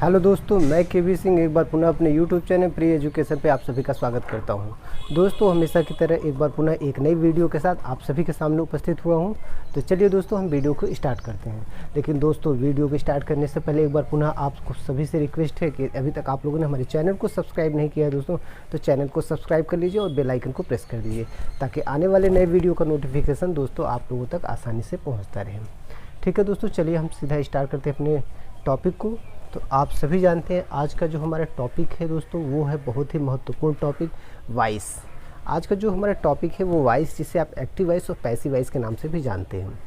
Hello दोस्तों, मैं केवी सिंह एक बार पुनः अपने यूट्यूब चैनल प्री एजुकेशन पे आप सभी का स्वागत करता हूं। दोस्तों, हमेशा की तरह एक बार पुनः एक नई वीडियो के साथ आप सभी के सामने उपस्थित हुआ हूं। तो चलिए दोस्तों, हम वीडियो को स्टार्ट करते हैं। लेकिन दोस्तों, वीडियो को स्टार्ट करने से पहले एक बार पुनः आपको सभी से रिक्वेस्ट है कि अभी तक आप लोगों ने हमारे चैनल को सब्सक्राइब नहीं किया है दोस्तों, तो चैनल को सब्सक्राइब कर लीजिए और बेल आइकन को प्रेस कर दीजिए, ताकि आने वाले नए वीडियो का नोटिफिकेशन दोस्तों आप लोगों तक आसानी से पहुँचता रहे। ठीक है दोस्तों, चलिए हम सीधा स्टार्ट करते हैं अपने टॉपिक को। तो आप सभी जानते हैं आज का जो हमारा टॉपिक है दोस्तों, वो है बहुत ही महत्वपूर्ण टॉपिक, वॉइस। आज का जो हमारा टॉपिक है वो वॉइस, जिसे आप एक्टिव वॉइस और पैसिव वॉइस के नाम से भी जानते हैं।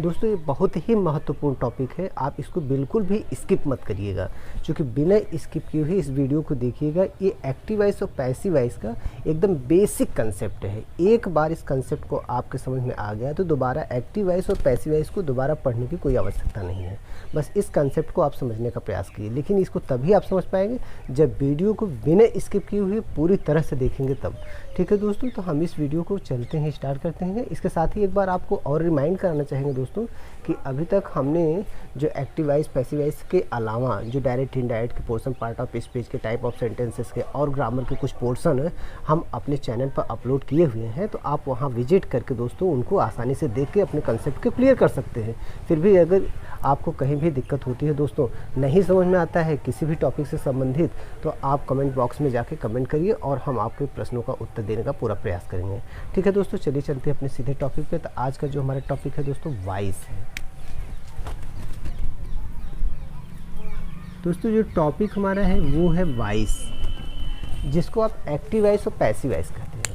दोस्तों, ये बहुत ही महत्वपूर्ण टॉपिक है, आप इसको बिल्कुल भी स्किप मत करिएगा, क्योंकि बिना स्किप किए हुए इस वीडियो को देखिएगा। ये एक्टिव वॉइस और पैसिव वॉइस का एकदम बेसिक कंसेप्ट है। एक बार इस कंसेप्ट को आपके समझ में आ गया तो दोबारा एक्टिव वॉइस और पैसिव वॉइस को दोबारा पढ़ने की कोई आवश्यकता नहीं है। बस इस कंसेप्ट को आप समझने का प्रयास कीजिए, लेकिन इसको तभी आप समझ पाएंगे जब वीडियो को बिना स्किप किए हुए पूरी तरह से देखेंगे तब। ठीक है दोस्तों, तो हम इस वीडियो को चलते हैं, स्टार्ट करते हैं। इसके साथ ही एक बार आपको और रिमाइंड कराना चाहेंगे दोस्तों कि अभी तक हमने जो एक्टिव वॉइस पैसिव वॉइस के अलावा जो डायरेक्ट इनडायरेक्ट के पोर्शन, पार्ट ऑफ स्पीच के, टाइप ऑफ सेंटेंसेस के और ग्रामर के कुछ पोर्शन हम अपने चैनल पर अपलोड किए हुए हैं। तो आप वहां विजिट करके दोस्तों उनको आसानी से देख के अपने कंसेप्ट को क्लियर कर सकते हैं। फिर भी अगर आपको कहीं भी दिक्कत होती है दोस्तों, नहीं समझ में आता है किसी भी टॉपिक से संबंधित, तो आप कमेंट बॉक्स में जाके कमेंट करिए और हम आपके प्रश्नों का उत्तर देने का पूरा प्रयास करेंगे। ठीक है दोस्तों, चलिए चलते हैं अपने सीधे टॉपिक पे। तो आज का जो हमारा टॉपिक है दोस्तों, वॉइस है। दोस्तों, जो टॉपिक हमारा है वो है वॉइस, जिसको आप एक्टिव वॉइस और पैसिव वॉइस कहते हैं।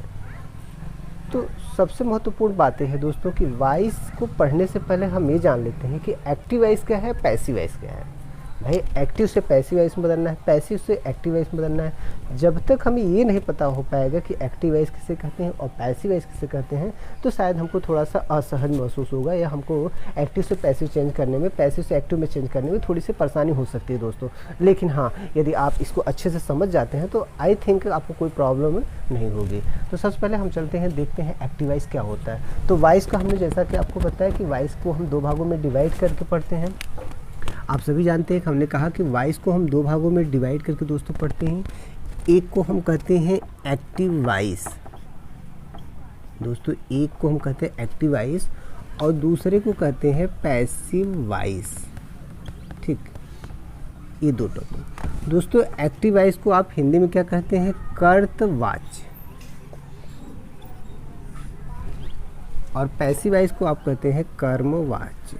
तो सबसे महत्वपूर्ण बातें हैं दोस्तों कि वॉइस को पढ़ने से पहले हम ये जान लेते हैं कि एक्टिव वॉइस क्या है, पैसिव वॉइस क्या है। भाई, एक्टिव से पैसिव वॉइस में बदलना है, पैसिव से एक्टिव वॉइस में बदलना है। जब तक हमें ये नहीं पता हो पाएगा कि एक्टिव वॉइस किसे कहते हैं और पैसिव वॉइस किसे कहते हैं, तो शायद हमको थोड़ा सा असहज महसूस होगा, या हमको एक्टिव से पैसिव चेंज करने में, पैसिव से एक्टिव में चेंज करने में थोड़ी सी परेशानी हो सकती है दोस्तों। लेकिन हाँ, यदि आप इसको अच्छे से समझ जाते हैं तो आई थिंक आपको कोई प्रॉब्लम नहीं होगी। तो सबसे पहले हम चलते हैं, देखते हैं एक्टिव वॉइस क्या होता है। तो वॉइस का हमने जैसा कि आपको बताया कि वॉइस को हम दो भागों में डिवाइड करके पढ़ते हैं। आप सभी जानते हैं कि हमने कहा कि वॉइस को हम दो भागों में डिवाइड करके दोस्तों पढ़ते हैं। एक को हम कहते हैं एक्टिव वॉइस दोस्तों, एक को हम कहते हैं एक्टिव वॉइस और दूसरे को कहते हैं पैसिव वॉइस। ठीक, ये दो टॉपिक दोस्तों। एक्टिव वॉइस को आप हिंदी में क्या कहते हैं, कर्तवाच्य, और पैसिव वॉइस को आप कहते हैं कर्मवाच्य।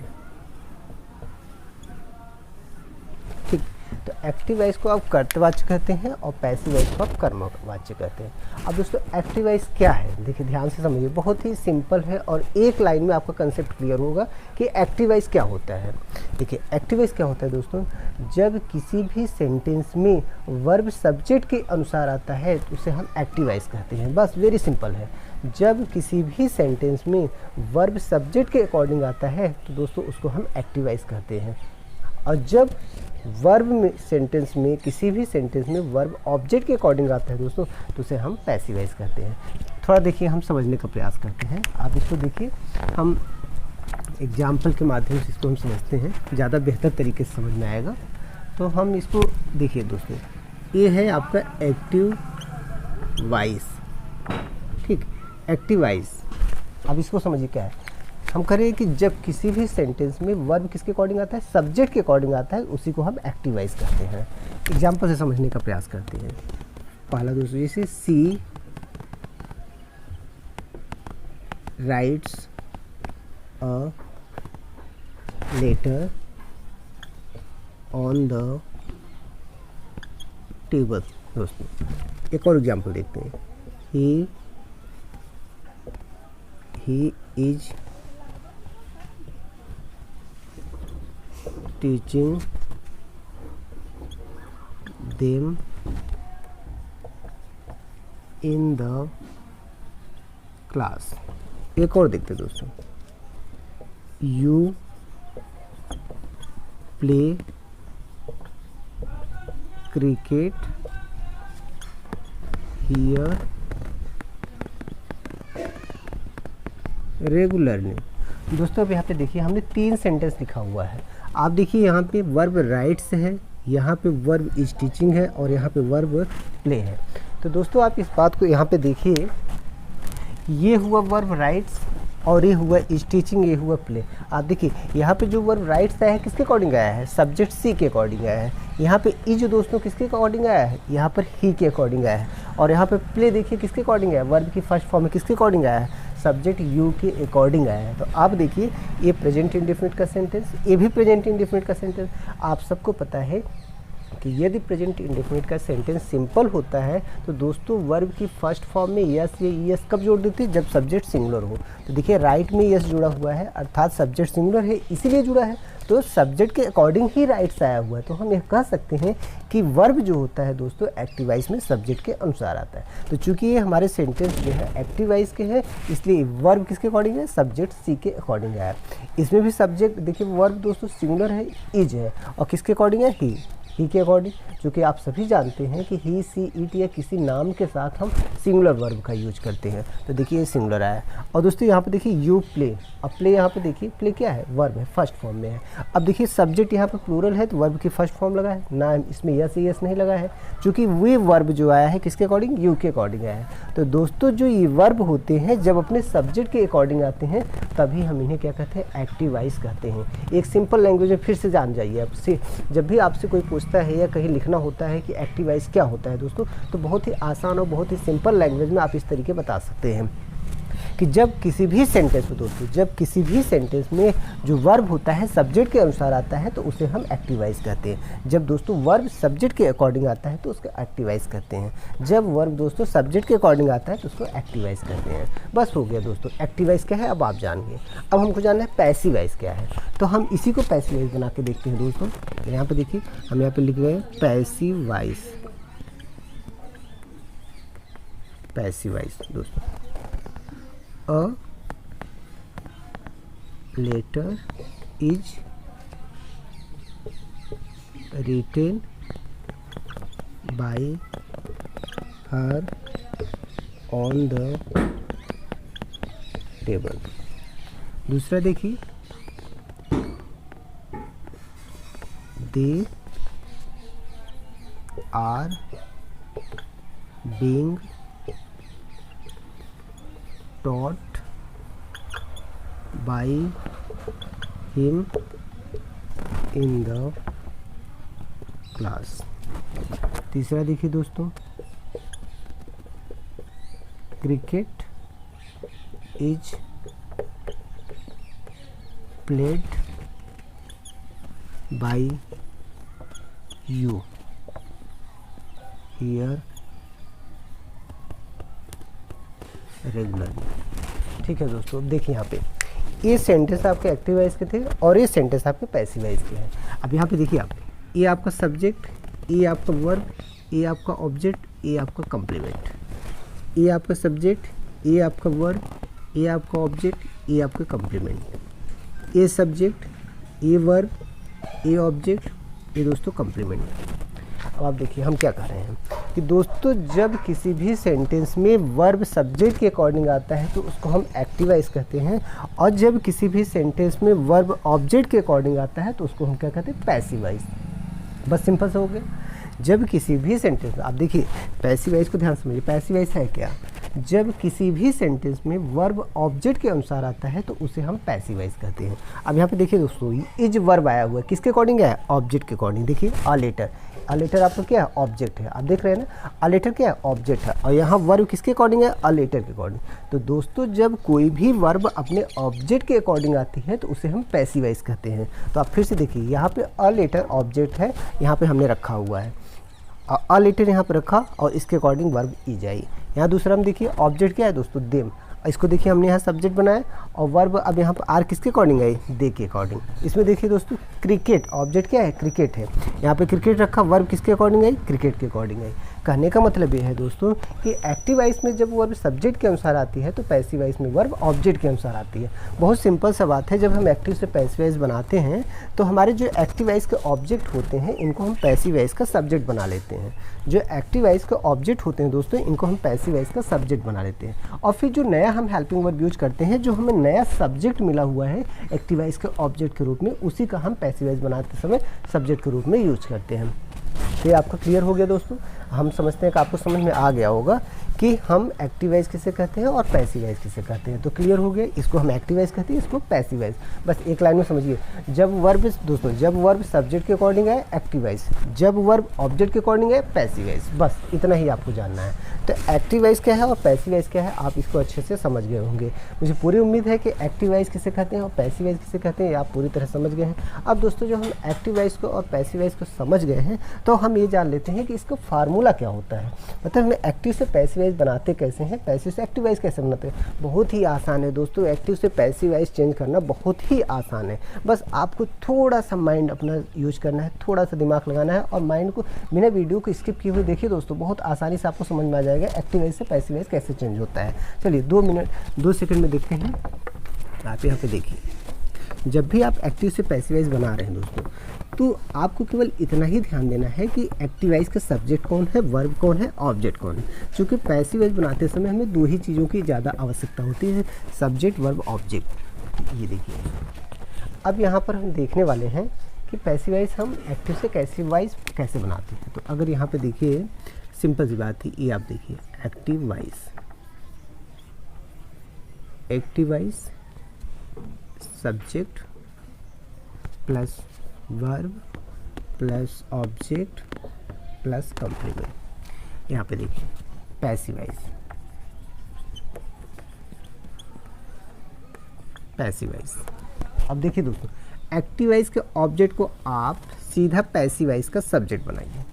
तो एक्टिव वॉइस को आप कर्तवाच्य कहते हैं और पैसिव वॉइस को आप कर्मवाच्य कहते हैं। अब दोस्तों, एक्टिव वॉइस क्या है, देखिए ध्यान से समझिए, बहुत ही सिंपल है और एक लाइन में आपका कंसेप्ट क्लियर होगा कि एक्टिव वॉइस क्या होता है। देखिए, एक्टिव वॉइस क्या होता है दोस्तों, जब किसी भी सेंटेंस में वर्ब सब्जेक्ट के अनुसार आता है तो उसे हम एक्टिव वॉइस कहते हैं। बस वेरी सिंपल है। जब किसी भी सेंटेंस में वर्ब सब्जेक्ट के अकॉर्डिंग आता है तो दोस्तों उसको हम एक्टिव वॉइस कहते हैं। और जब वर्ब में सेंटेंस में, किसी भी सेंटेंस में वर्ब ऑब्जेक्ट के अकॉर्डिंग आता है दोस्तों, तो उसे हम पैसिव वॉइस कहते हैं। थोड़ा देखिए, हम समझने का प्रयास करते हैं। आप इसको देखिए, हम एग्जाम्पल के माध्यम से इसको हम समझते हैं, ज़्यादा बेहतर तरीके से समझ में आएगा। तो हम इसको देखिए दोस्तों, ये है आपका एक्टिव वॉइस। ठीक, एक्टिव वॉइस। अब इसको समझिए क्या है। हम करें कि जब किसी भी सेंटेंस में वर्ब किसके अकॉर्डिंग आता है, सब्जेक्ट के अकॉर्डिंग आता है, उसी को हम एक्टिव वॉइस कहते हैं। एग्जाम्पल से समझने का प्रयास करते हैं। पहला दोस्तों, जैसे she writes a letter on the table. दोस्तों, एक और एग्जाम्पल देखते हैं। He is teaching them in the class। एक और देखते हैं दोस्तों, you play cricket here regularly. दोस्तों, अब यहाँ पे देखिए हमने तीन सेंटेंस लिखा हुआ है। आप देखिए यहाँ पे वर्ब राइट्स है, यहाँ पे वर्ब इज टीचिंग है और यहाँ पे वर्ब प्ले है। तो दोस्तों आप इस बात को यहाँ पे देखिए, ये हुआ वर्ब राइट्स और ये हुआ इज टीचिंग, ये हुआ प्ले। आप देखिए यहाँ पे जो वर्ब राइट्स आया है किसके अकॉर्डिंग आया है, सब्जेक्ट सी के अकॉर्डिंग आया है। यहाँ पे इज दोस्तों किसके अकॉर्डिंग आया है, यहाँ पर ही के अकॉर्डिंग आया है। और यहाँ पे प्ले देखिए किसके अकॉर्डिंग आया है, वर्ब की फर्स्ट फॉर्म में किसके अकॉर्डिंग आया है, सब्जेक्ट यू के अकॉर्डिंग आया है। तो आप देखिए ये प्रेजेंट इंडेफिनिट का सेंटेंस, ये भी प्रेजेंट इंडेफिनिट का सेंटेंस। आप सबको पता है कि यदि प्रेजेंट इंडेफिनिट का सेंटेंस सिंपल होता है तो दोस्तों वर्ब की फर्स्ट फॉर्म में यस या ईएस कब जोड़ देते हैं, जब सब्जेक्ट सिंगुलर हो। तो देखिए राइट में यस जुड़ा हुआ है अर्थात सब्जेक्ट सिंगुलर है इसीलिए जुड़ा है, तो सब्जेक्ट के अकॉर्डिंग ही राइट्स आया हुआ है। तो हम यह कह सकते हैं कि वर्ब जो होता है दोस्तों एक्टिव वॉइस में सब्जेक्ट के अनुसार आता है। तो चूंकि ये हमारे सेंटेंस जो है एक्टिव वॉइस के हैं इसलिए वर्ब किसके अकॉर्डिंग है, सब्जेक्ट सी के अकॉर्डिंग है। इसमें भी सब्जेक्ट देखिए वर्ब दोस्तों सिंगुलर है इज है और किसके अकॉर्डिंग है, ही के अकॉर्डिंग। क्योंकि आप सभी जानते हैं कि ही सी इट या किसी नाम के साथ हम सिंगुलर वर्ब का यूज करते हैं। तो देखिए ये सिंगुलर आया। और दोस्तों यहाँ पे देखिए यू प्ले, अब प्ले यहाँ पे देखिए प्ले क्या है, वर्ब है, फर्स्ट फॉर्म में है। अब देखिए सब्जेक्ट यहाँ पे प्लूरल है तो वर्ब की फर्स्ट फॉर्म लगा है ना, इसमें यस यस नहीं लगा है क्योंकि वे वर्ब जो आया है किसके अकॉर्डिंग, यू के अकॉर्डिंग आया है। तो दोस्तों जो ये वर्ब होते हैं जब अपने सब्जेक्ट के अकॉर्डिंग आते हैं तभी हम इन्हें क्या कहते हैं, एक्टिव वॉइस कहते हैं। एक सिंपल लैंग्वेज में फिर से जान जाइए आपसे, जब भी आपसे कोई पूछता है या कहीं लिखना होता है कि एक्टिव वॉइस क्या होता है दोस्तों, तो बहुत ही आसान और बहुत ही सिंपल लैंग्वेज में आप इस तरीके बता सकते हैं कि जब किसी भी सेंटेंस में दोस्तों, जब किसी भी सेंटेंस में जो वर्ब होता है सब्जेक्ट के अनुसार आता है तो उसे हम एक्टिव वॉइस कहते हैं। जब दोस्तों वर्ब सब्जेक्ट के अकॉर्डिंग आता है तो उसको एक्टिव वॉइस कहते हैं। जब वर्ब दोस्तों सब्जेक्ट के अकॉर्डिंग आता है तो उसको एक्टिव वॉइस कहते हैं। बस हो गया दोस्तों, एक्टिव वॉइस क्या है अब आप जान गए। अब हमको जानना है पैसिव वॉइस क्या है, तो हम इसी को पैसिव वॉइस बना के देखते हैं दोस्तों। यहाँ पर देखिए हम यहाँ पर लिख रहे हैं पैसिव वॉइस, पैसिव वॉइस दोस्तों, A letter is written by her on the table। दूसरा देखिए they are being taught by him in the class। तीसरा देखिए दोस्तों cricket is played by you here regularly. ठीक है दोस्तों, देखिए यहाँ पे ये सेंटेंस आपके एक्टिव वॉइस के थे और ये सेंटेंस आपके पैसिव वॉइस के हैं। अब यहाँ पे देखिए आप, ये आपका सब्जेक्ट, ये आपका वर्ब, ये आपका ऑब्जेक्ट, ये आपका कम्प्लीमेंट। ये आपका सब्जेक्ट, ये आपका वर्ब, ये आपका ऑब्जेक्ट, ये आपका कम्प्लीमेंट। ये सब्जेक्ट, ये वर्ब, ये ऑब्जेक्ट, ये दोस्तों कम्प्लीमेंट। अब आप देखिए हम क्या कह रहे हैं कि दोस्तों जब किसी भी सेंटेंस में वर्ब सब्जेक्ट के अकॉर्डिंग आता है तो उसको हम एक्टिव वॉइस कहते हैं, और जब किसी भी सेंटेंस में वर्ब ऑब्जेक्ट के अकॉर्डिंग आता है तो उसको हम क्या कहते हैं, पैसिव वॉइस। बस सिंपल से हो गया। जब किसी भी सेंटेंस, आप देखिए पैसिव वॉइस को ध्यान से समझिए, पैसिव वॉइस है क्या, जब किसी भी सेंटेंस में वर्ब ऑब्जेक्ट के अनुसार आता है तो उसे हम पैसिव वॉइस कहते हैं। अब यहाँ पे देखिए दोस्तों इज वर्ब आया हुआ है, किसके अकॉर्डिंग है, ऑब्जेक्ट के अकॉर्डिंग। देखिए अ लेटर, अ लेटर आपका क्या है, ऑब्जेक्ट है, आप देख रहे हैं ना, अ लेटर क्या है, ऑब्जेक्ट है, और यहाँ वर्ब किसके अकॉर्डिंग है, अ लेटर के अकॉर्डिंग। तो दोस्तों जब कोई भी वर्ब अपने ऑब्जेक्ट के अकॉर्डिंग आती है तो उसे हम पैसिव वॉइस कहते हैं। तो आप फिर से देखिए यहाँ पे अ लेटर ऑब्जेक्ट है, यहाँ पे हमने रखा हुआ है, अ लेटर यहाँ पर रखा और इसके अकॉर्डिंग वर्ब इज आई। यहाँ दूसरा हम देखिए ऑब्जेक्ट क्या है दोस्तों, देम, इसको देखिए हमने यहाँ सब्जेक्ट बनाया और वर्ब अब यहाँ पर आर किसके अकॉर्डिंग है, दे के अकॉर्डिंग। इसमें देखिए दोस्तों क्रिकेट, ऑब्जेक्ट क्या है, क्रिकेट है, यहाँ पे क्रिकेट रखा, वर्ब किसके अकॉर्डिंग है, क्रिकेट के अकॉर्डिंग है। कहने का मतलब ये है दोस्तों कि एक्टिव वॉइस में जब वर्ब सब्जेक्ट के अनुसार आती है तो पैसिव वॉइस में वर्ब ऑब्जेक्ट के अनुसार आती है। बहुत सिंपल सा बात है, जब हम एक्टिव से पैसिव वॉइस बनाते हैं तो हमारे जो एक्टिव वॉइस के ऑब्जेक्ट होते हैं इनको हम पैसिव वॉइस का सब्जेक्ट बना लेते हैं। जो एक्टिव वॉइस के ऑब्जेक्ट होते हैं दोस्तों इनको हम पैसिव वॉइस का सब्जेक्ट बना लेते हैं। और फिर जो नया हम हेल्पिंग वर्ब यूज करते हैं, जो हमें नया सब्जेक्ट मिला हुआ है एक्टिव वॉइस के ऑब्जेक्ट के रूप में, उसी का हम पैसिव वॉइस बनाते समय सब्जेक्ट के रूप में यूज करते हैं। तो ये आपका क्लियर हो गया दोस्तों। हम समझते हैं कि आपको समझ में आ गया होगा कि हम एक्टिव वॉइस किसे कहते हैं और पैसिव वॉइस किसे कहते हैं। तो क्लियर हो गया, इसको हम एक्टिव वॉइस कहते हैं, इसको पैसिव वॉइस। बस एक लाइन में समझिए, जब वर्ब दोस्तों जब वर्ब सब्जेक्ट के अकॉर्डिंग है एक्टिव वॉइस, जब वर्ब ऑब्जेक्ट के अकॉर्डिंग है पैसिव वॉइस। बस इतना ही आपको जानना है। तो एक्टिव वॉइस क्या है और पैसिव वॉइस क्या है आप इसको अच्छे से समझ गए होंगे। मुझे पूरी उम्मीद है कि एक्टिव वॉइस किसे कहते हैं और पैसिव वॉइस किसे कहते हैं ये आप पूरी तरह समझ गए हैं। अब दोस्तों जो हम एक्टिव वॉइस को और पैसिव वॉइस को समझ गए हैं तो हम ये जान लेते हैं कि इसका फार्मूला क्या होता है। मतलब हमें एक्टिव से पैसिव वॉइस बनाते कैसे हैं, पैसिव से एक्टिव वॉइस कैसे बनाते हैं। बहुत ही आसान है दोस्तों, एक्टिव से पैसिव वॉइस चेंज करना बहुत ही आसान है। बस आपको थोड़ा सा माइंड अपना यूज करना है, थोड़ा सा दिमाग लगाना है और माइंड को बिना वीडियो को स्किप किए हुए देखिए दोस्तों, बहुत आसानी से आपको समझ में आ जाएगा एक्टिव वॉइस से पैसिव वॉइस कैसे चेंज होता है। चलिए 2 सेकंड में देखते हैं। आप यहाँ पे देखिए, जब भी आप एक्टिव से पैसिव वॉइस बना रहे हैं दोस्तों तो आपको केवल इतना ही ध्यान देना है कि एक्टिव वॉइस का सब्जेक्ट कौन है, वर्ब कौन है, ऑब्जेक्ट कौन है। क्योंकि पैसिव वॉइस बनाते समय हमें 2 ही चीज़ों की ज़्यादा आवश्यकता होती है, सब्जेक्ट, वर्ब, ऑब्जेक्ट। ये देखिए, अब यहाँ पर हम देखने वाले हैं कि पैसिव वॉइस हम एक्टिव से पैसिव वॉइस कैसे बनाते हैं। तो अगर यहाँ पे देखिए सिंपल सी बात थी, ये आप देखिए active voice subject plus verb plus object plus complement. यहाँ पे देखिए पैसिव वॉइस। अब देखिए दोस्तों, एक्टिव वॉइस के ऑब्जेक्ट को आप सीधा पैसिव वॉइस का सब्जेक्ट बनाइए,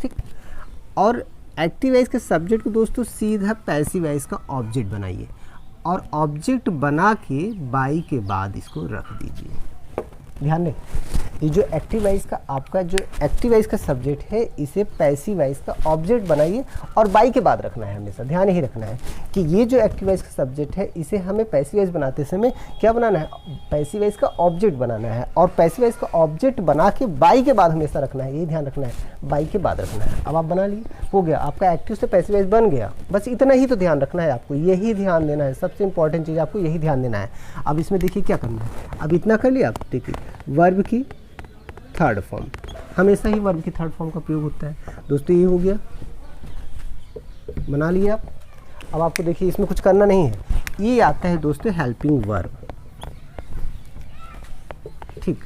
ठीक। और एक्टिव वॉइस के सब्जेक्ट को दोस्तों सीधा पैसिव वॉइस का ऑब्जेक्ट बनाइए और ऑब्जेक्ट बना के बाई के बाद इसको रख दीजिए। ध्यान दें, ये जो एक्टिव वॉइस का आपका जो एक्टिव वॉइस का सब्जेक्ट है इसे पैसिव वॉइस का ऑब्जेक्ट बनाइए और बाई के बाद रखना है। हमेशा ध्यान ही रखना है कि ये जो एक्टिव वॉइस का सब्जेक्ट है इसे हमें पैसिव वॉइस बनाते समय क्या बनाना है, पैसिव वॉइस का ऑब्जेक्ट बनाना है और पैसिव वॉइस का ऑब्जेक्ट बना के बाई के बाद हमेशा रखना है। यही ध्यान रखना है, बाई के बाद रखना है। अब आप बना लिए, हो गया आपका एक्टिव से पैसिव वॉइस बन गया। बस इतना ही तो ध्यान रखना है आपको, यही ध्यान देना है, सबसे इंपॉर्टेंट चीज़ आपको यही ध्यान देना है। अब इसमें देखिए क्या करना है, अब इतना कर लिया। आप देखिए वर्ब की थर्ड फॉर्म, हमेशा ही वर्ब की थर्ड फॉर्म का प्रयोग होता है दोस्तों। ये हो गया, बना लिया आप। अब आपको देखिए इसमें कुछ करना नहीं है, ये आता है दोस्तों हेल्पिंग वर्ब, ठीक।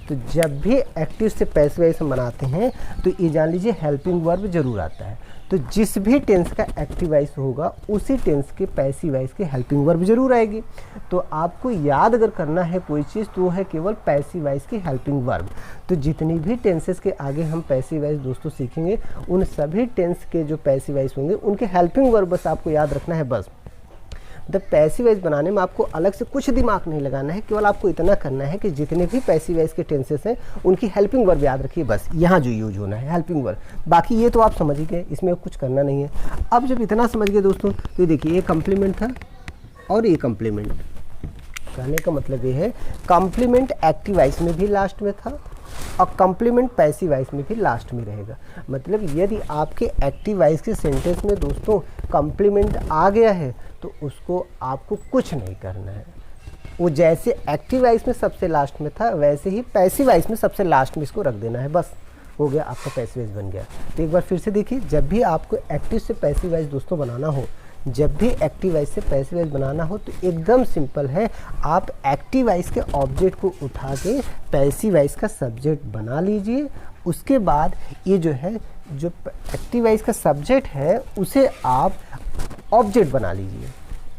तो जब भी एक्टिव से पैसिव वॉइस हम बनाते हैं तो ये जान लीजिए हेल्पिंग वर्ब जरूर आता है। तो जिस भी टेंस का एक्टिव वॉइस होगा उसी टेंस के पैसिव वॉइस के हेल्पिंग वर्ब जरूर आएगी। तो आपको याद अगर करना है कोई चीज़ तो वो है केवल पैसिव वॉइस की हेल्पिंग वर्ब। तो जितनी भी टेंसेस के आगे हम पैसिव वॉइस दोस्तों सीखेंगे उन सभी टेंस के जो पैसिव वॉइस होंगे उनके हेल्पिंग वर्ब बस आपको याद रखना है। बस द पैसिव वॉइस बनाने में आपको अलग से कुछ दिमाग नहीं लगाना है, केवल आपको इतना करना है कि जितने भी पैसिव वॉइस के टेंसेस हैं उनकी हेल्पिंग वर्ब याद रखिए। बस यहाँ जो यूज होना है हेल्पिंग वर्ब, बाकी ये तो आप समझ ही गए, इसमें कुछ करना नहीं है। अब जब इतना समझ गए दोस्तों तो देखिए ये कॉम्प्लीमेंट था और ये कॉम्प्लीमेंट। कहने का मतलब ये है कॉम्प्लीमेंट एक्टिव वॉइस में भी लास्ट में था और कॉम्प्लीमेंट पैसिव वॉइस में भी लास्ट में रहेगा। मतलब यदि आपके एक्टिव वॉइस के सेंटेंस में दोस्तों कॉम्प्लीमेंट आ गया है तो उसको आपको कुछ नहीं करना है। वो जैसे एक्टिव वॉइस में सबसे लास्ट में था वैसे ही पैसिव वॉइस में सबसे लास्ट में इसको रख देना है। बस हो गया, आपका पैसिव वॉइस बन गया। तो एक बार फिर से देखिए, जब भी आपको एक्टिव से पैसिव वॉइस दोस्तों बनाना हो, जब भी एक्टिव वॉइस से पैसिव वॉइस बनाना हो तो एकदम सिंपल है, आप एक्टिव वॉइस के ऑब्जेक्ट को उठा के पैसिव वॉइस का सब्जेक्ट बना लीजिए। उसके बाद ये जो है जो एक्टिव वॉइस का सब्जेक्ट है उसे आप ऑब्जेक्ट बना लीजिए।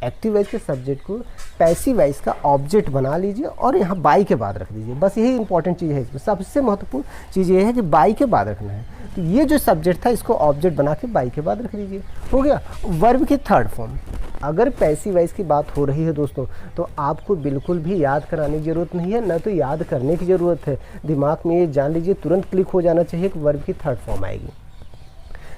एक्टिव वॉइस के सब्जेक्ट को पैसिव वॉइस का ऑब्जेक्ट बना लीजिए और यहाँ बाई के बाद रख दीजिए। बस यही इंपॉर्टेंट चीज़ है इसमें, सबसे महत्वपूर्ण चीज़ ये है कि बाई के बाद रखना है। तो ये जो सब्जेक्ट था इसको ऑब्जेक्ट बना के बाई के बाद रख दीजिए, हो गया। वर्ब की थर्ड फॉर्म, अगर पैसिव वॉइस की बात हो रही है दोस्तों तो आपको बिल्कुल भी याद कराने की ज़रूरत नहीं है, न तो याद करने की ज़रूरत है। दिमाग में ये जान लीजिए, तुरंत क्लिक हो जाना चाहिए कि वर्ब की थर्ड फॉर्म आएगी।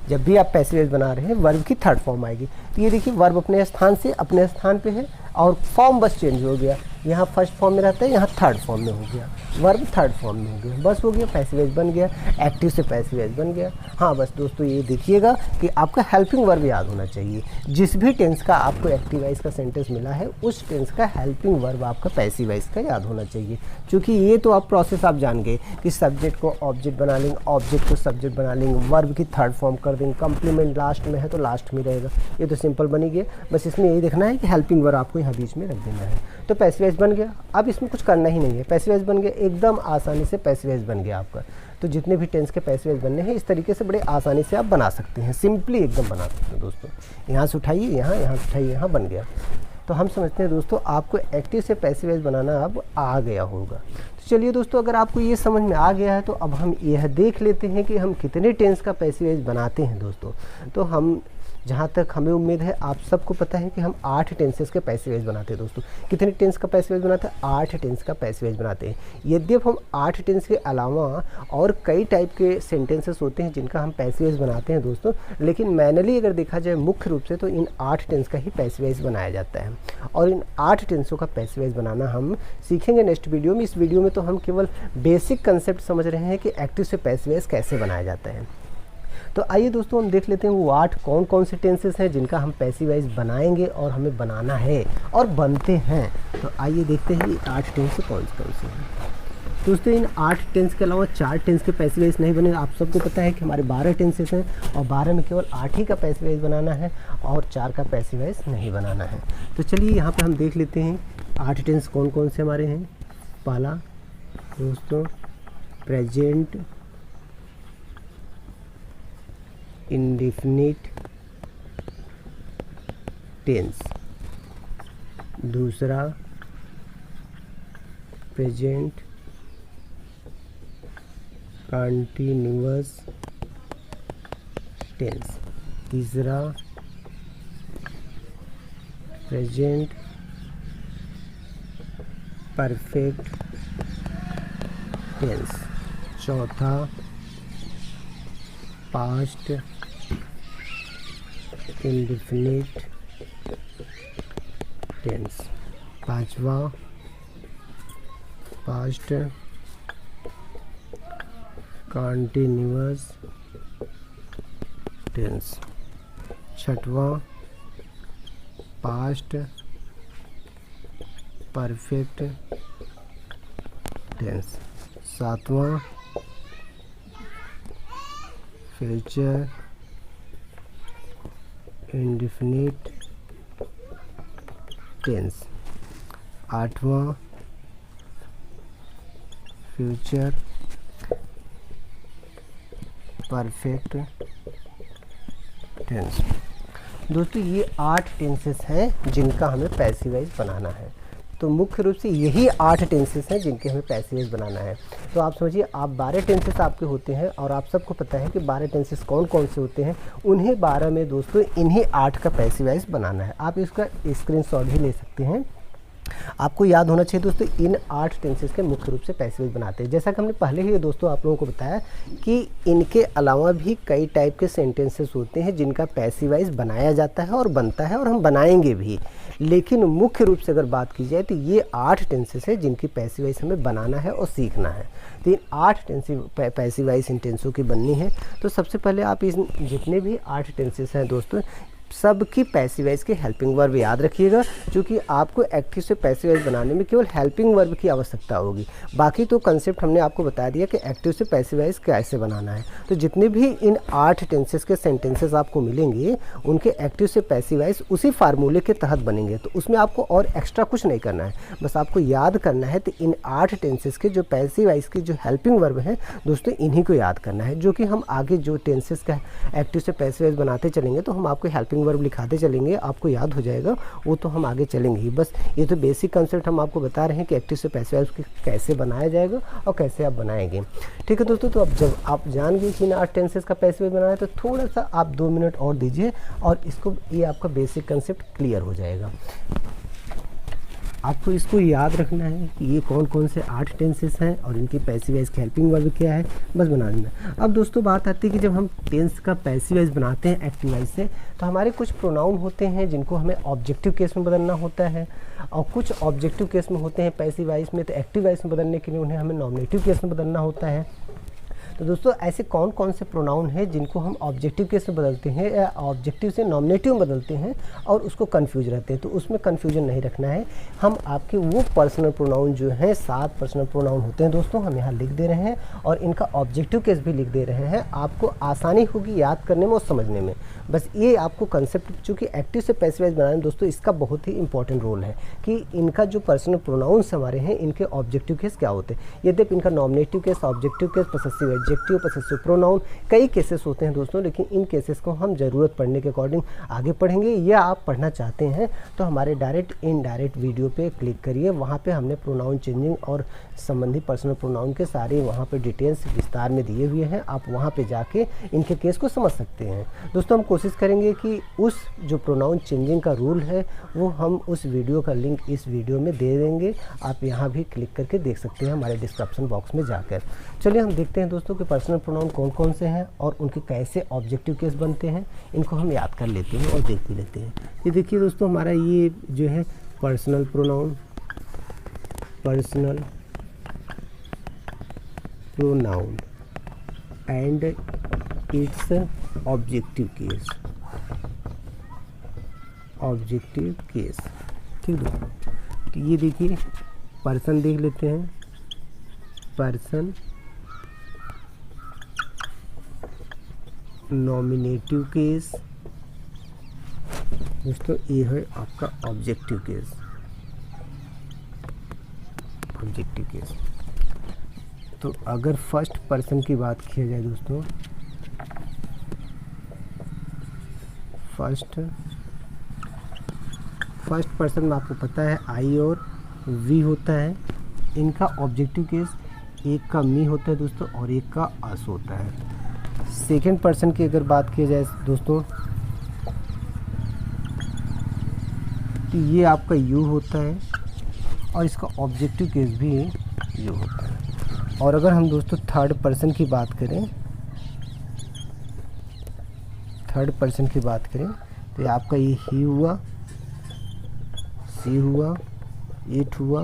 जब भी आप पैसिव वॉइस बना रहे हैं वर्ब की थर्ड फॉर्म आएगी। तो ये देखिए वर्ब अपने स्थान से अपने स्थान पे है और फॉर्म बस चेंज हो गया, यहाँ फर्स्ट फॉर्म में रहता है, यहाँ थर्ड फॉर्म में हो गया, वर्ब थर्ड फॉर्म में हो गया, बस हो गया, पैसिव वॉइस बन गया, एक्टिव से पैसिव वॉइस बन गया। हाँ बस दोस्तों ये देखिएगा कि आपका हेल्पिंग वर्ब याद होना चाहिए। जिस भी टेंस का आपको एक्टिव वॉइस का सेंटेंस मिला है उस टेंस का हेल्पिंग वर्ब आपका पैसिव वॉइस का याद होना चाहिए। क्योंकि ये तो आप प्रोसेस आप जान गए कि सब्जेक्ट को ऑब्जेक्ट बना लेंगे, ऑब्जेक्ट को सब्जेक्ट बना लेंगे, वर्ब की थर्ड फॉर्म कर देंगे, कंप्लीमेंट लास्ट में है तो लास्ट में रहेगा, ये तो सिंपल बन ही गया। बस इसमें यही देखना है कि हेल्पिंग वर्ब आपको यहाँ बीच में रख देना है। तो पैसिव वॉइस बन गया, अब इसमें कुछ करना ही नहीं है, पैसिव वॉइस बन गया, एकदम आसानी से पैसिव वॉइस बन गया आपका। तो जितने भी टेंस के पैसिव वॉइस बनने हैं इस तरीके से बड़े आसानी से आप बना सकते हैं, सिंपली एकदम बना सकते हैं दोस्तों। यहाँ से उठाइए यहाँ, यहाँ से उठाइए यहाँ, बन गया। तो हम समझते हैं दोस्तों आपको एक्टिव से पैसिव वॉइस बनाना अब आ गया होगा। तो चलिए दोस्तों अगर आपको ये समझ में आ गया है तो अब हम यह देख लेते हैं कि हम कितने टेंस का पैसिव वॉइस बनाते हैं दोस्तों। तो हम जहाँ तक हमें उम्मीद है आप सबको पता है कि हम 8 टेंसेस के पैसिव वॉइस बनाते हैं दोस्तों। कितने टेंस का पैसिव वॉइस बनाते हैं? 8 टेंस का पैसिव वॉइस बनाते हैं। यद्यप हम 8 टेंस के अलावा और कई टाइप के सेंटेंसेस होते हैं जिनका हम पैसिव वॉइस बनाते हैं दोस्तों, लेकिन मैनुअली अगर देखा जाए मुख्य रूप से तो इन 8 टेंस का ही पैसिव वॉइस बनाया जाता है। और इन 8 टेंसों का पैसिव वॉइस बनाना हम सीखेंगे नेक्स्ट वीडियो में। इस वीडियो में तो हम केवल बेसिक कंसेप्ट समझ रहे हैं कि एक्टिव से पैसिव वॉइस कैसे बनाया जाता है। तो आइए दोस्तों हम देख लेते हैं वो 8 कौन कौन से टेंसेस हैं जिनका हम पैसिव वॉइस बनाएंगे और हमें बनाना है और बनते हैं। तो आइए देखते हैं ये 8 टेंस कौन कौन से हैं। दोस्तों इन 8 टेंस के अलावा 4 टेंस के पैसिव वॉइस नहीं बने। आप सबको पता है कि हमारे 12 टेंसेस हैं और 12 में केवल 8 ही का पैसिव वॉइस बनाना है और 4 का पैसिव वॉइस नहीं बनाना है। तो चलिए यहाँ पर हम देख लेते हैं 8 टेंस कौन कौन से हमारे हैं। पहला दोस्तों प्रेजेंट इंडेफिनिट टेंस, दूसरा प्रेजेंट कंटिन्यूअस टेंस, तीसरा प्रेजेंट परफेक्ट टेंस, चौथा पास्ट इंडेफिनिट टेंस, पांचवा पास्ट कंटिन्यूअस टेंस, छठवां पास्ट परफेक्ट टेंस, सातवां फ्यूचर इंडेफिनिट टेंस, आठवां फ्यूचर परफेक्ट टेंस। दोस्तों ये 8 टेंसेस हैं जिनका हमें पैसिव वॉइस बनाना है। तो मुख्य रूप से यही 8 टेंसेस हैं जिनके हमें पैसिव वॉइस बनाना है। तो आप समझिए आप 12 टेंसेस आपके होते हैं और आप सबको पता है कि 12 टेंसेस कौन कौन से होते हैं। उन्हीं 12 में दोस्तों इन्हीं 8 का पैसिव वॉइस बनाना है। आप इसका स्क्रीनशॉट भी ले सकते हैं। आपको याद होना चाहिए दोस्तों इन 8 टेंसेस के मुख्य रूप से पैसिव वॉइस बनाते हैं। जैसा कि हमने पहले ही दोस्तों आप लोगों को बताया कि इनके अलावा भी कई टाइप के सेंटेंसेस होते हैं जिनका पैसिव वॉइस बनाया जाता है और बनता है और हम बनाएंगे भी। लेकिन मुख्य रूप से अगर बात की जाए तो ये 8 टेंसेस है जिनकी पैसिव वॉइस हमें बनाना है और सीखना है। तो इन 8 पैसिव वॉइस इन टेंसों की बननी है। तो सबसे पहले आप इन जितने भी 8 टेंसेस हैं दोस्तों सबकी पैसिव वॉइस के हेल्पिंग वर्ब याद रखिएगा, क्योंकि आपको एक्टिव से पैसिव वॉइस बनाने में केवल हेल्पिंग वर्ब की आवश्यकता होगी। बाकी तो कंसेप्ट हमने आपको बता दिया कि एक्टिव से पैसिव वॉइस कैसे बनाना है। तो जितने भी इन 8 टेंसेस के सेंटेंसेस आपको मिलेंगे उनके एक्टिव से पैसिव वॉइस उसी फार्मूले के तहत बनेंगे। तो उसमें आपको और एक्स्ट्रा कुछ नहीं करना है, बस आपको याद करना है। तो इन 8 टेंसेस के जो पैसिव वॉइस की जो हेल्पिंग वर्ब हैं दोस्तों इन्हीं को याद करना है, जो कि हम आगे जो टेंसेस का एक्टिव से पैसिव वॉइस बनाते चलेंगे तो हम आपको हेल्पिंग वर्ब लिखाते चलेंगे, आपको याद हो जाएगा। वो तो हम आगे चलेंगे ही। बस ये तो बेसिक कंसेप्ट हम आपको बता रहे हैं कि एक्टिव से पैसिव वॉइस कैसे बनाया जाएगा और कैसे आप बनाएंगे। ठीक है दोस्तों, तो अब जब आप जान गए कि इन 8 टेंसेस का पैसिव वॉइस बनाना है तो थोड़ा सा आप 2 मिनट और दीजिए और इसको ये आपका बेसिक कंसेप्ट क्लियर हो जाएगा। आपको इसको याद रखना है कि ये कौन कौन से 8 टेंसेस हैं और इनके पैसिव वॉइस की हेल्पिंग वर्ब क्या है, बस बनाने में। अब दोस्तों बात आती है कि जब हम टेंस का पैसिव वॉइस बनाते हैं एक्टिव वॉइस से, तो हमारे कुछ प्रोनाउन होते हैं जिनको हमें ऑब्जेक्टिव केस में बदलना होता है, और कुछ ऑब्जेक्टिव केस में होते हैं पैसिव वॉइस में, तो एक्टिव वॉइस में बदलने के लिए उन्हें हमें नॉमिनेटिव केस में बदलना होता है। तो दोस्तों ऐसे कौन कौन से प्रोनाउन हैं जिनको हम ऑब्जेक्टिव केस में बदलते हैं या ऑब्जेक्टिव से नॉमिनेटिव में बदलते हैं और उसको कंफ्यूज रहते हैं, तो उसमें कंफ्यूजन नहीं रखना है। हम आपके वो पर्सनल प्रोनाउन जो हैं 7 पर्सनल प्रोनाउन होते हैं दोस्तों, हम यहाँ लिख दे रहे हैं और इनका ऑब्जेक्टिव केस भी लिख दे रहे हैं। आपको आसानी होगी याद करने में और समझने में। बस ये आपको कंसेप्ट, चूँकि एक्टिव से पैसिव वॉइस बनाने में दोस्तों इसका बहुत ही इंपॉर्टेंट रोल है कि इनका जो पर्सनल प्रोनाउंस हमारे हैं इनके ऑब्जेक्टिव केस क्या होते हैं। यद्यपि इनका nominative case, objective case, possessive adjective, possessive pronoun कई केसेस होते हैं दोस्तों, लेकिन इन केसेस को हम ज़रूरत पड़ने के अकॉर्डिंग आगे पढ़ेंगे। या आप पढ़ना चाहते हैं तो हमारे डायरेक्ट इनडायरेक्ट वीडियो पे क्लिक करिए, वहाँ पे हमने प्रोनाउन चेंजिंग और संबंधी पर्सनल प्रोनाउन के सारे वहाँ पे डिटेल्स विस्तार में दिए हुए हैं। आप वहाँ पे जाके इनके केस को समझ सकते हैं। दोस्तों हम कोशिश करेंगे कि उस जो प्रोनाउन चेंजिंग का रूल है वो हम उस वीडियो का लिंक इस वीडियो में दे देंगे, आप यहाँ भी क्लिक करके देख सकते हैं हमारे डिस्क्रिप्शन बॉक्स में जाकर। चलिए हम देखते हैं दोस्तों कि पर्सनल प्रोनाउन कौन कौन से हैं और उनके कैसे ऑब्जेक्टिव केस बनते हैं, इनको हम याद कर लेते हैं और देख भी लेते हैं। ये देखिए दोस्तों, हमारा ये जो है personal pronoun, personal pronoun and it's objective case, objective case, ठीक है। तो ये देखिए पर्सन देख लेते हैं, पर्सन, नॉमिनेटिव केस दोस्तों, ये है आपका ऑब्जेक्टिव केस, ऑब्जेक्टिव केस। तो अगर फर्स्ट पर्सन की बात की जाए दोस्तों, फर्स्ट पर्सन में आपको पता है आई और वी होता है। इनका ऑब्जेक्टिव केस एक का मी होता है दोस्तों और एक का अस होता है। सेकंड पर्सन की अगर बात की जाए दोस्तों, तो ये आपका यू होता है और इसका ऑब्जेक्टिव केस भी यू होता है। और अगर हम दोस्तों थर्ड पर्सन की बात करें, तो ये आपका ये ही हुआ, सी हुआ, इट हुआ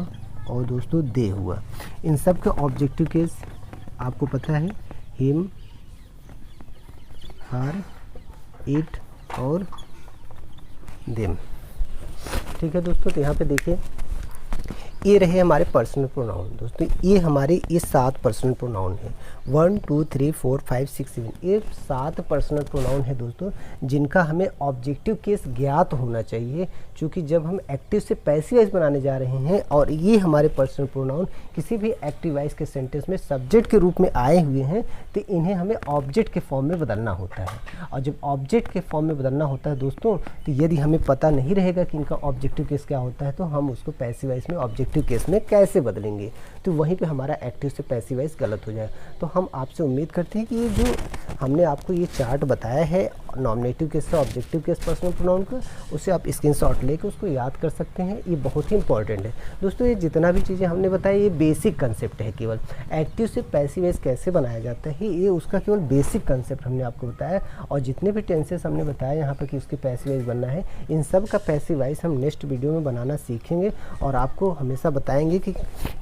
और दोस्तों दे हुआ। इन सब के ऑब्जेक्टिव केस आपको पता है, हिम, हर, इट और देम, ठीक है दोस्तों। तो यहाँ पे देखिए ये रहे हमारे पर्सनल प्रोनाउन दोस्तों, ये हमारे 7 पर्सनल प्रोनाउन हैं। 1 2 3 4 5 6 7, ये 7 पर्सनल प्रोनाउन है दोस्तों, जिनका हमें ऑब्जेक्टिव केस ज्ञात होना चाहिए। क्योंकि जब हम एक्टिव से पैसिव वॉइस बनाने जा रहे हैं और ये हमारे पर्सनल प्रोनाउन किसी भी एक्टिव वॉइस के सेंटेंस में सब्जेक्ट के रूप में आए हुए हैं, तो इन्हें हमें ऑब्जेक्ट के फॉर्म में बदलना होता है। और जब ऑब्जेक्ट के फॉर्म में बदलना होता है दोस्तों, तो यदि हमें पता नहीं रहेगा कि इनका ऑब्जेक्टिव केस क्या होता है, तो हम उसको पैसिव वॉइस में ऑब्जेक्टिव केस में कैसे बदलेंगे, तो वहीं पे हमारा एक्टिव से पैसिव वॉइस गलत हो जाए। तो हम आपसे उम्मीद करते हैं कि ये जो हमने आपको ये चार्ट बताया है नॉमिनेटिव केस से ऑब्जेक्टिव केस पर्सनल प्रोनाउन का, उसे आप स्क्रीनशॉट लेकर उसको याद कर सकते हैं। ये बहुत ही इंपॉर्टेंट है दोस्तों। ये जितना भी चीज़ें हमने बताई ये बेसिक कंसेप्ट है, केवल एक्टिव से पैसिव वॉइस कैसे बनाया जाता है ये उसका केवल बेसिक कंसेप्ट हमने आपको बताया। और जितने भी टेंसेस हमने बताया यहाँ पर कि उसकी पैसिव वॉइस बनना है, इन सब का पैसिव वॉइस हम नेक्स्ट वीडियो में बनाना सीखेंगे और आपको हमेशा बताएंगे कि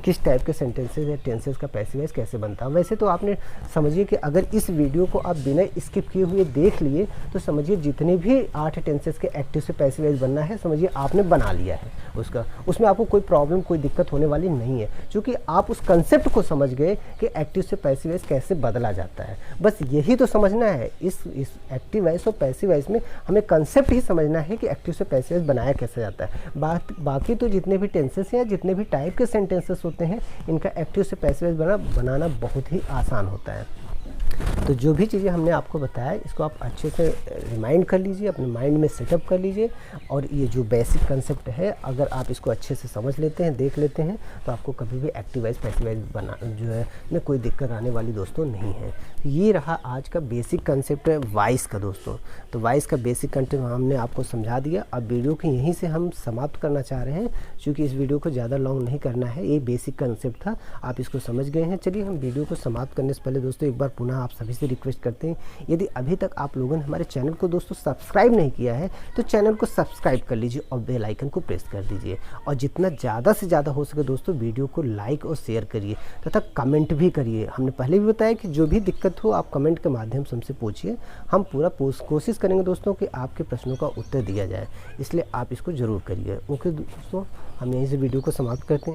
किस टाइप के सेंटेंसेस या टेंसेस का पैसिव वॉइस कैसे बनता है। वैसे तो आपने समझिए कि अगर इस वीडियो को आप बिना स्किप किए हुए देख लिए तो समझिए जितने भी 8 टेंसेस के एक्टिव से पैसिव वॉइस बनना है, समझिए आपने बना लिया है उसका। उसमें आपको कोई प्रॉब्लम, कोई दिक्कत होने वाली नहीं है, क्योंकि आप उस कंसेप्ट को समझ गए कि एक्टिव से पैसिव वॉइस कैसे बदला जाता है। बस यही तो समझना है। इस एक्टिव वॉइस और पैसिव वॉइस में हमें कंसेप्ट ही समझना है कि एक्टिव से पैसिव वॉइस बनाया कैसे जाता है। बाकी तो जितने भी टेंसेस हैं, जितने भी टाइप के सेंटेंसेस होते हैं, इनका एक्टिव से पैसिव वॉइस बनाना बहुत ही आसान होता है। तो जो भी चीज़ें हमने आपको बताया इसको आप अच्छे से रिमाइंड कर लीजिए, अपने माइंड में सेटअप कर लीजिए। और ये जो बेसिक कंसेप्ट है अगर आप इसको अच्छे से समझ लेते हैं, देख लेते हैं, तो आपको कभी भी एक्टिव वाइज पैसिव वाइज बना जो है में कोई दिक्कत आने वाली दोस्तों नहीं है। ये रहा आज का बेसिक कंसेप्ट है वॉइस का दोस्तों। तो वॉइस का बेसिक कंसेप्ट हमने आपको समझा दिया। अब वीडियो को यहीं से हम समाप्त करना चाह रहे हैं, क्योंकि इस वीडियो को ज़्यादा लॉन्ग नहीं करना है। ये बेसिक कंसेप्ट था, आप इसको समझ गए हैं। चलिए हम वीडियो को समाप्त करने से पहले दोस्तों एक बार पुनः आप सभी से रिक्वेस्ट करते हैं, यदि अभी तक आप लोगों ने हमारे चैनल को दोस्तों सब्सक्राइब नहीं किया है तो चैनल को सब्सक्राइब कर लीजिए और बेल आइकन को प्रेस कर दीजिए। और जितना ज़्यादा से ज़्यादा हो सके दोस्तों वीडियो को लाइक और शेयर करिए तथा कमेंट भी करिए। हमने पहले भी बताया कि जो भी दिक्कत हो आप कमेंट के माध्यम से हमसे पूछिए, हम पूरा कोशिश करेंगे दोस्तों कि आपके प्रश्नों का उत्तर दिया जाए, इसलिए आप इसको ज़रूर करिए। ओके दोस्तों, हम यहीं से वीडियो को समाप्त करते हैं।